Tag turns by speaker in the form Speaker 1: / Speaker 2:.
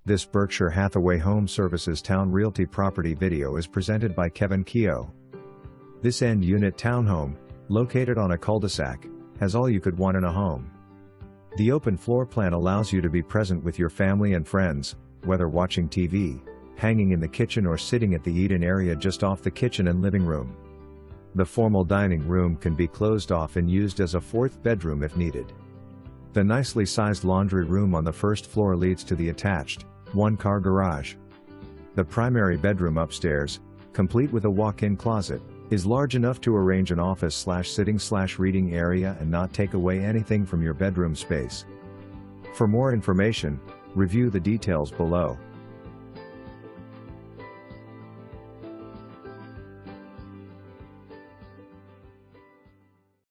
Speaker 1: This Berkshire Hathaway HomeServices Towne Realty property video is presented by Kevin Keogh. This end-unit townhome, located on a cul-de-sac, has all you could want in a home. The open floor plan allows you to be present with your family and friends, whether watching TV, hanging in the kitchen or sitting at the eat-in area just off the kitchen and living room. The formal dining room can be closed off and used as a fourth bedroom if needed. The nicely sized laundry room on the first floor leads to the attached, one-car garage. The primary bedroom upstairs, complete with a walk-in closet, is large enough to arrange an office/sitting/reading area and not take away anything from your bedroom space. For more information, review the details below.